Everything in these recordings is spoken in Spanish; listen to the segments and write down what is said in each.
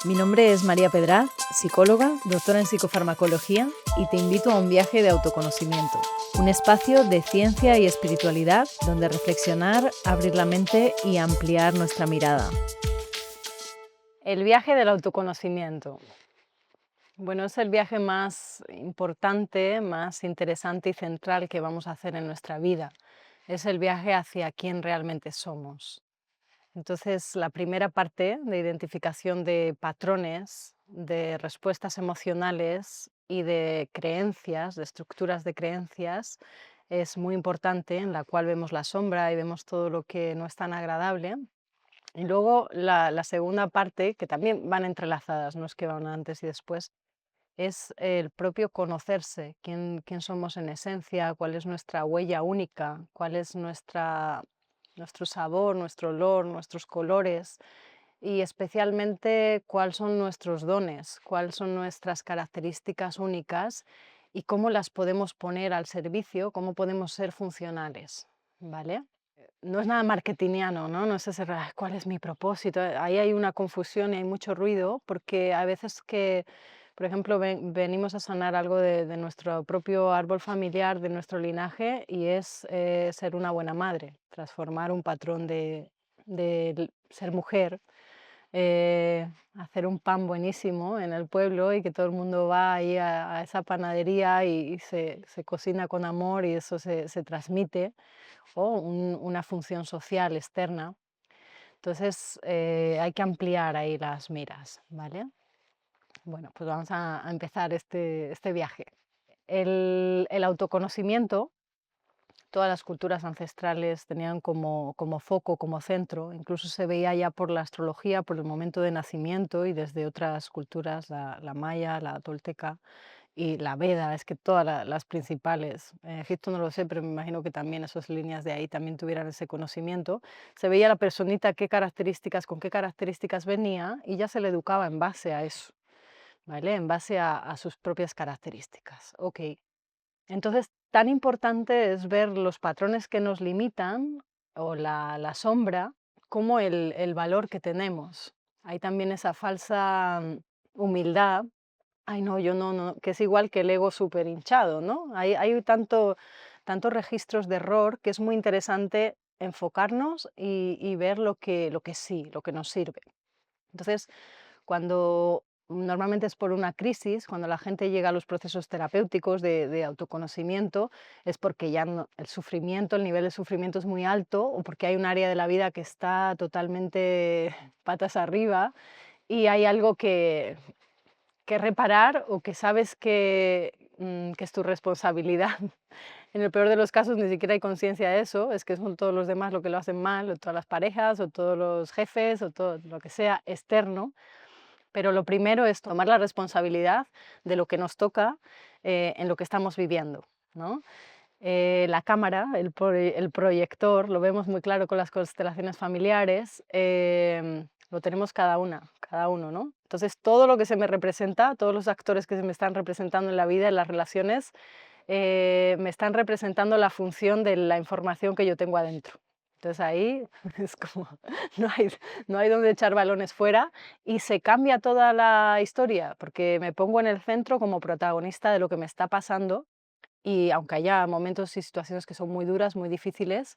Mi nombre es María Pedraz, psicóloga, doctora en psicofarmacología, y te invito a un viaje de autoconocimiento, un espacio de ciencia y espiritualidad donde reflexionar, abrir la mente y ampliar nuestra mirada. El viaje del autoconocimiento. Bueno, es el viaje más importante, más interesante y central que vamos a hacer en nuestra vida. Es el viaje hacia quién realmente somos. Entonces, la primera parte de identificación de patrones, de respuestas emocionales y de creencias, de estructuras de creencias, es muy importante, en la cual vemos la sombra y vemos todo lo que no es tan agradable. Y luego la segunda parte, que también van entrelazadas, no es que van antes y después, es el propio conocerse, quién somos en esencia, cuál es nuestra huella única, cuál es nuestro sabor, nuestro olor, nuestros colores y especialmente cuáles son nuestros dones, cuáles son nuestras características únicas y cómo las podemos poner al servicio, cómo podemos ser funcionales, ¿vale? No es nada marketingiano, ¿no? No es ese, ¿cuál es mi propósito? Ahí hay una confusión y hay mucho ruido porque a veces que, por ejemplo, venimos a sanar algo de nuestro propio árbol familiar, de nuestro linaje, y es ser una buena madre, transformar un patrón de ser mujer, hacer un pan buenísimo en el pueblo y que todo el mundo va ahí a esa panadería y se cocina con amor y eso se transmite o una función social externa. Entonces, hay que ampliar ahí las miras, ¿vale? Bueno, pues vamos a empezar este viaje. El autoconocimiento, todas las culturas ancestrales tenían como foco, como centro, incluso se veía ya por la astrología, por el momento de nacimiento y desde otras culturas, la maya, la tolteca, y la Veda, es que todas las principales, en Egipto no lo sé, pero me imagino que también esas líneas de ahí también tuvieran ese conocimiento. Se veía la personita qué características, con qué características venía y ya se le educaba en base a eso, ¿vale? En base a sus propias características. Ok, entonces tan importante es ver los patrones que nos limitan o la sombra como el valor que tenemos. Hay también esa falsa humildad. Ay, no, yo no, que es igual que el ego súper hinchado, ¿no? Hay tantos registros de error que es muy interesante enfocarnos y ver lo que sí, lo que nos sirve. Entonces, cuando normalmente es por una crisis, cuando la gente llega a los procesos terapéuticos de autoconocimiento, es porque ya el sufrimiento, el nivel de sufrimiento es muy alto o porque hay un área de la vida que está totalmente patas arriba y hay algo que reparar o que sabes que es tu responsabilidad. En el peor de los casos ni siquiera hay conciencia de eso, es que son todos los demás lo que lo hacen mal, o todas las parejas, o todos los jefes, o todo lo que sea externo. Pero lo primero es tomar la responsabilidad de lo que nos toca en lo que estamos viviendo, ¿no? La cámara, el proyector, lo vemos muy claro con las constelaciones familiares, lo tenemos cada uno, ¿no? Entonces, todo lo que se me representa, todos los actores que se me están representando en la vida, en las relaciones, me están representando la función de la información que yo tengo adentro. Entonces ahí es como, no hay, no hay donde echar balones fuera y se cambia toda la historia, porque me pongo en el centro como protagonista de lo que me está pasando y aunque haya momentos y situaciones que son muy duras, muy difíciles,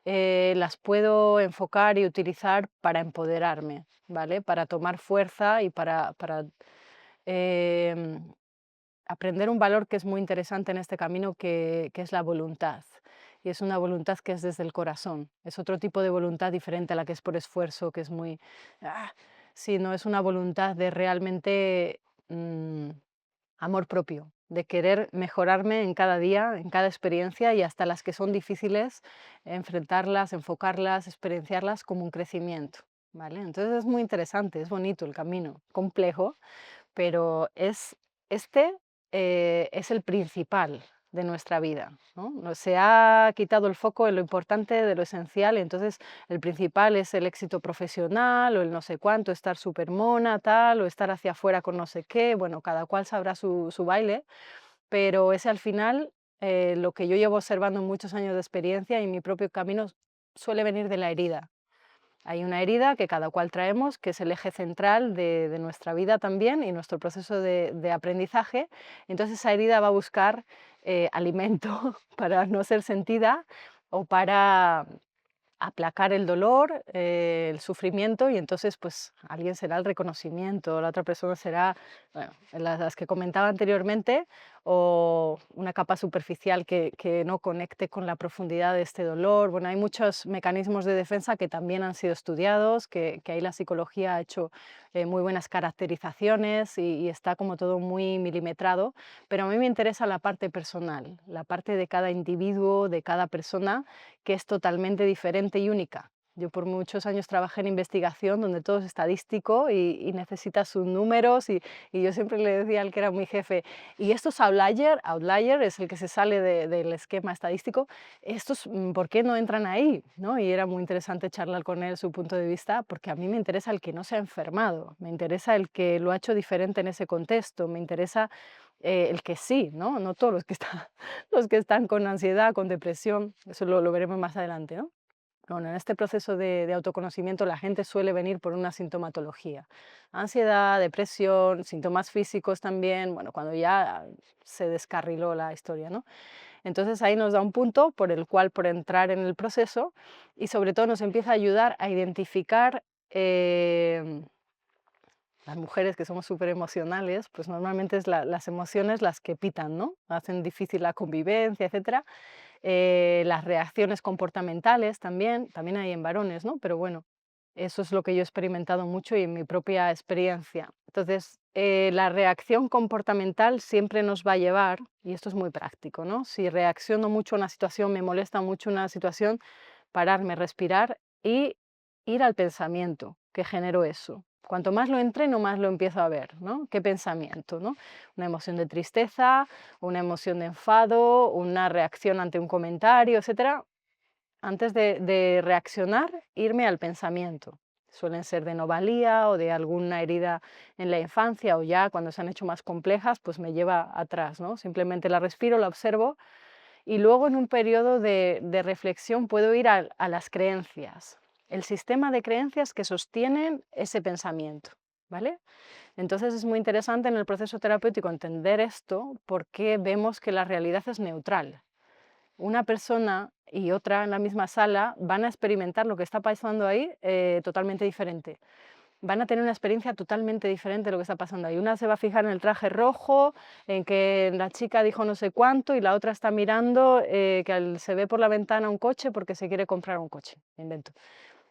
las puedo enfocar y utilizar para empoderarme, ¿vale? Para tomar fuerza y para em, aprender un valor que es muy interesante en este camino, que es la voluntad. Y es una voluntad que es desde el corazón. Es otro tipo de voluntad diferente a la que es por esfuerzo, que es muy... ah, sí, no, es una voluntad de realmente amor propio, de querer mejorarme en cada día, en cada experiencia y hasta las que son difíciles, enfrentarlas, enfocarlas, experienciarlas como un crecimiento. ¿Vale? Entonces es muy interesante, es bonito el camino, complejo, pero este es el principal de nuestra vida, ¿no? Se ha quitado el foco en lo importante de lo esencial, entonces el principal es el éxito profesional o el no sé cuánto, estar súper mona, tal, o estar hacia afuera con no sé qué, bueno, cada cual sabrá su baile, pero ese al final, lo que yo llevo observando muchos años de experiencia y mi propio camino suele venir de la herida. Hay una herida que cada cual traemos, que es el eje central de nuestra vida también y nuestro proceso de aprendizaje. Entonces esa herida va a buscar alimento para no ser sentida o para aplacar el dolor, el sufrimiento, y entonces pues alguien será el reconocimiento, la otra persona será, bueno, las que comentaba anteriormente, o una capa superficial que no conecte con la profundidad de este dolor. Bueno, hay muchos mecanismos de defensa que también han sido estudiados, que ahí la psicología ha hecho muy buenas caracterizaciones y está como todo muy milimetrado, pero a mí me interesa la parte personal, la parte de cada individuo, de cada persona, que es totalmente diferente y única. Yo por muchos años trabajé en investigación donde todo es estadístico y necesitas sus números y yo siempre le decía al que era mi jefe, y estos outlier es el que se sale del esquema estadístico, estos, ¿por qué no entran ahí? ¿No? Y era muy interesante charlar con él su punto de vista, porque a mí me interesa el que no se ha enfermado, me interesa el que lo ha hecho diferente en ese contexto, me interesa el que sí, ¿no? No todos los que están, los que están con ansiedad, con depresión, eso lo veremos más adelante, ¿no? Bueno, en este proceso de autoconocimiento la gente suele venir por una sintomatología, ansiedad, depresión, síntomas físicos también, bueno, cuando ya se descarriló la historia, ¿no? Entonces ahí nos da un punto por el cual, por entrar en el proceso, y sobre todo nos empieza a ayudar a identificar las mujeres que somos súper emocionales, pues normalmente es las emociones las que pitan, ¿no? Hacen difícil la convivencia, etcétera. Las reacciones comportamentales también, también hay en varones, ¿no? Pero bueno, eso es lo que yo he experimentado mucho y en mi propia experiencia. Entonces, la reacción comportamental siempre nos va a llevar, y esto es muy práctico, ¿no? Si reacciono mucho a una situación, me molesta mucho una situación, pararme, respirar y ir al pensamiento que generó eso. Cuanto más lo entreno, más lo empiezo a ver, ¿no? ¿Qué pensamiento, no? Una emoción de tristeza, una emoción de enfado, una reacción ante un comentario, etcétera. Antes de reaccionar, irme al pensamiento. Suelen ser de no valía o de alguna herida en la infancia, o ya cuando se han hecho más complejas, pues me lleva atrás, ¿no? Simplemente la respiro, la observo y luego en un periodo de reflexión puedo ir a las creencias, el sistema de creencias que sostienen ese pensamiento, ¿vale? Entonces es muy interesante en el proceso terapéutico entender esto porque vemos que la realidad es neutral. Una persona y otra en la misma sala van a experimentar lo que está pasando ahí totalmente diferente. Van a tener una experiencia totalmente diferente de lo que está pasando ahí. Una se va a fijar en el traje rojo, en que la chica dijo no sé cuánto, y la otra está mirando que se ve por la ventana un coche porque se quiere comprar un coche. Me invento.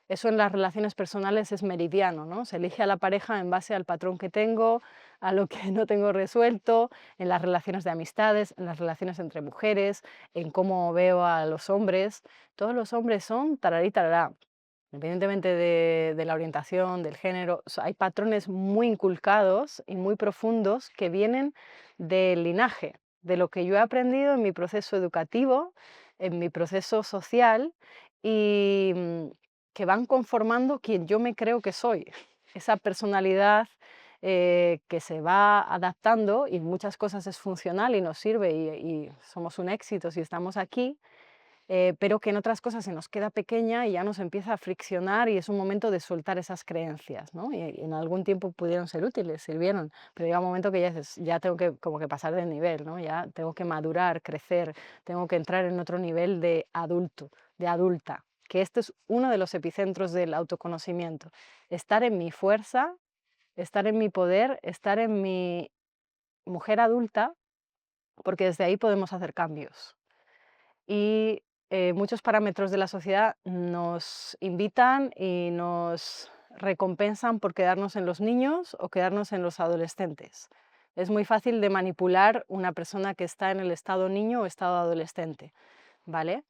Eso en las relaciones personales es meridiano, ¿no? Se elige a la pareja en base al patrón que tengo, a lo que no tengo resuelto, en las relaciones de amistades, en las relaciones entre mujeres, en cómo veo a los hombres. Todos los hombres son tararí tarará, independientemente de la orientación, del género. Hay patrones muy inculcados y muy profundos que vienen del linaje, de lo que yo he aprendido en mi proceso educativo, en mi proceso social y que van conformando quien yo me creo que soy. Esa personalidad que se va adaptando y muchas cosas es funcional y nos sirve y somos un éxito si estamos aquí, pero que en otras cosas se nos queda pequeña y ya nos empieza a friccionar y es un momento de soltar esas creencias, ¿no? Y en algún tiempo pudieron ser útiles, sirvieron, pero llega un momento que ya dices, ya tengo que como que pasar de nivel, ¿no? Ya tengo que madurar, crecer, tengo que entrar en otro nivel de adulto, de adulta, que este es uno de los epicentros del autoconocimiento. Estar en mi fuerza, estar en mi poder, estar en mi mujer adulta, porque desde ahí podemos hacer cambios. Y muchos parámetros de la sociedad nos invitan y nos recompensan por quedarnos en los niños o quedarnos en los adolescentes. Es muy fácil de manipular una persona que está en el estado niño o estado adolescente, ¿vale?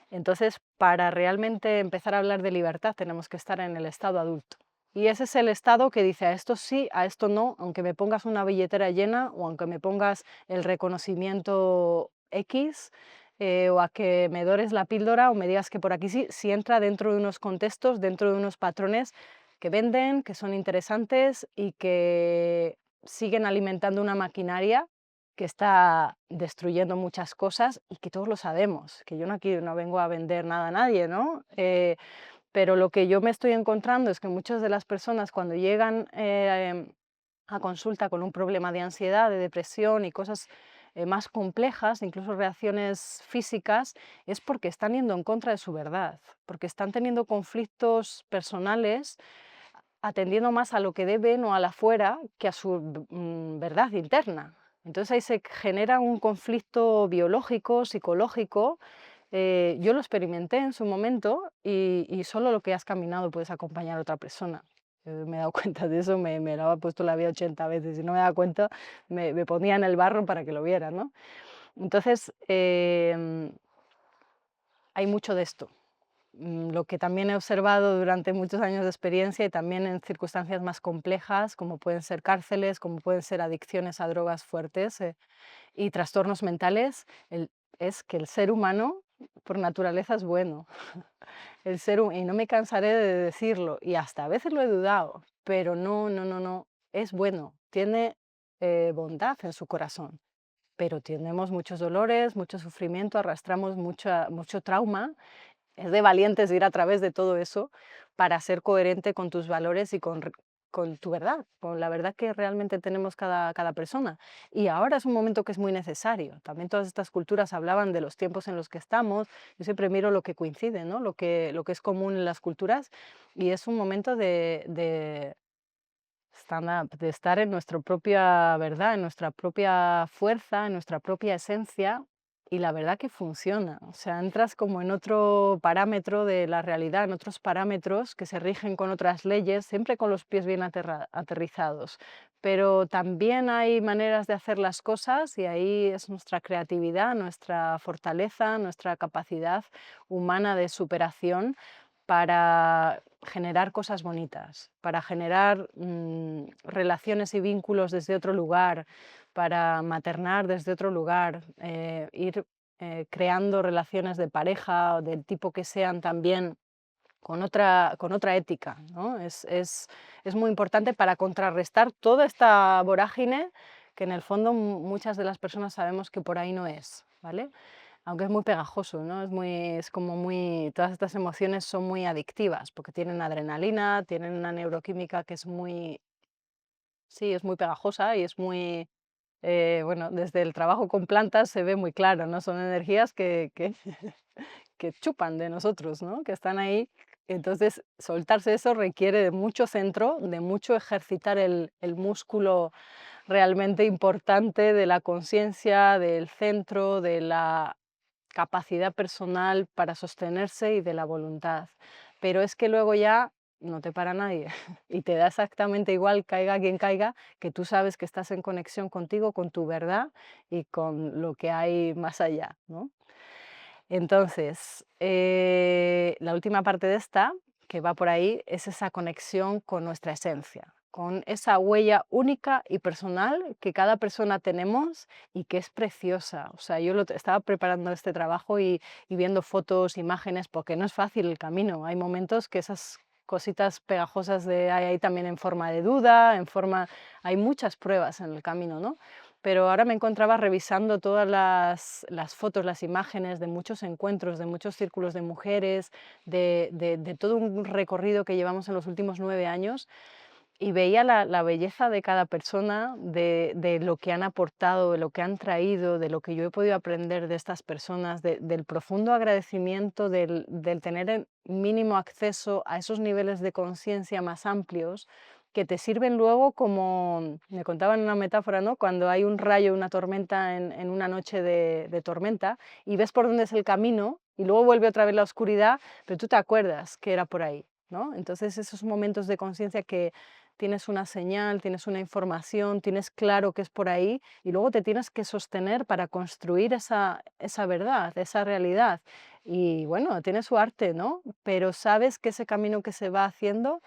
Entonces, para realmente empezar a hablar de libertad, tenemos que estar en el estado adulto. Y ese es el estado que dice a esto sí, a esto no, aunque me pongas una billetera llena o aunque me pongas el reconocimiento X, o a que me dores la píldora o me digas que por aquí sí, si entra dentro de unos contextos, dentro de unos patrones que venden, que son interesantes y que siguen alimentando una maquinaria que está destruyendo muchas cosas y que todos lo sabemos, que yo no aquí no vengo a vender nada a nadie, ¿no? pero lo que yo me estoy encontrando es que muchas de las personas cuando llegan a consulta con un problema de ansiedad, de depresión y cosas más complejas, incluso reacciones físicas, es porque están yendo en contra de su verdad, porque están teniendo conflictos personales atendiendo más a lo que deben o a la fuera que a su verdad interna. Entonces ahí se genera un conflicto biológico, psicológico. Yo lo experimenté en su momento y solo lo que has caminado puedes acompañar a otra persona. Me he dado cuenta de eso, me lo ha puesto la vida 80 veces y no me daba cuenta, me ponía en el barro para que lo viera, ¿no? Entonces, hay mucho de esto. Lo que también he observado durante muchos años de experiencia y también en circunstancias más complejas, como pueden ser cárceles, como pueden ser adicciones a drogas fuertes y trastornos mentales, es que el ser humano por naturaleza es bueno. Y no me cansaré de decirlo, y hasta a veces lo he dudado, pero no, no, no, no, es bueno, tiene bondad en su corazón, pero tenemos muchos dolores, mucho sufrimiento, arrastramos mucho trauma. Es de valientes ir a través de todo eso para ser coherente con tus valores y con tu verdad, con la verdad que realmente tenemos cada persona. Y ahora es un momento que es muy necesario. También todas estas culturas hablaban de los tiempos en los que estamos. Yo siempre miro lo que coincide, ¿no? Lo que es común en las culturas y es un momento de stand up, de estar en nuestra propia verdad, en nuestra propia fuerza, en nuestra propia esencia, y la verdad que funciona. O sea, entras como en otro parámetro de la realidad, en otros parámetros que se rigen con otras leyes, siempre con los pies bien aterrizados. Pero también hay maneras de hacer las cosas y ahí es nuestra creatividad, nuestra fortaleza, nuestra capacidad humana de superación para generar cosas bonitas, para generar relaciones y vínculos desde otro lugar, para maternar desde otro lugar, ir creando relaciones de pareja o del tipo que sean también con otra ética, ¿no? Es muy importante para contrarrestar toda esta vorágine que en el fondo muchas de las personas sabemos que por ahí no es, ¿vale? Aunque es muy pegajoso, ¿no? Es como muy, todas estas emociones son muy adictivas porque tienen adrenalina, tienen una neuroquímica que es muy, sí, es muy pegajosa y es muy, bueno, desde el trabajo con plantas se ve muy claro, ¿no? Son energías que chupan de nosotros, ¿no? Que están ahí. Entonces, soltarse eso requiere de mucho centro, de mucho ejercitar el músculo realmente importante de la conciencia, del centro, de la capacidad personal para sostenerse y de la voluntad. Pero es que luego ya no te para nadie y te da exactamente igual, caiga quien caiga, que tú sabes que estás en conexión contigo, con tu verdad y con lo que hay más allá, ¿no? Entonces, la última parte de esta, que va por ahí, es esa conexión con nuestra esencia, con esa huella única y personal que cada persona tenemos y que es preciosa. O sea, estaba preparando este trabajo y viendo fotos, imágenes, porque no es fácil el camino. Hay momentos que esas cositas pegajosas hay ahí también en forma de duda, hay muchas pruebas en el camino, ¿no? Pero ahora me encontraba revisando todas las fotos, las imágenes de muchos encuentros, de muchos círculos de mujeres, de todo un recorrido que llevamos en los últimos 9 años y veía la belleza de cada persona, de lo que han aportado, de lo que han traído, de lo que yo he podido aprender de estas personas, del profundo agradecimiento, del tener el mínimo acceso a esos niveles de conciencia más amplios que te sirven luego como, me contaban una metáfora, ¿no? Cuando hay un rayo, una tormenta en una noche de tormenta y ves por dónde es el camino y luego vuelve otra vez la oscuridad, pero tú te acuerdas que era por ahí, ¿no? Entonces esos momentos de conciencia que tienes una señal, tienes una información, tienes claro que es por ahí y luego te tienes que sostener para construir esa verdad, esa realidad. Y bueno, tiene su arte, ¿no? Pero sabes que ese camino que se va haciendo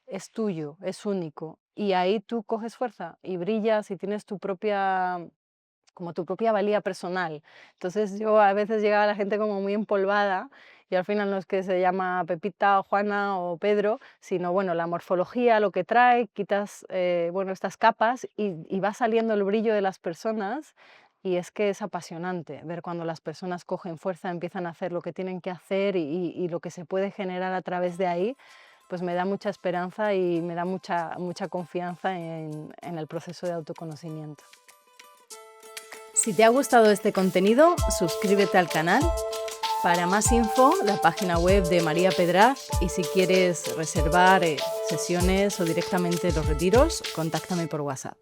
es tuyo, es único. Y ahí tú coges fuerza y brillas y tienes como tu propia valía personal. Entonces yo a veces llegaba la gente como muy empolvada y al final no es que se llama Pepita o Juana o Pedro, sino bueno, la morfología, lo que trae, quitas bueno, estas capas y va saliendo el brillo de las personas Y es que es apasionante ver cuando las personas cogen fuerza, empiezan a hacer lo que tienen que hacer y lo que se puede generar a través de ahí, pues me da mucha esperanza y me da mucha confianza en el proceso de autoconocimiento. Si te ha gustado este contenido, suscríbete al canal. Para más info, la página web de María Pedraz, y si quieres reservar sesiones o directamente los retiros, contáctame por WhatsApp.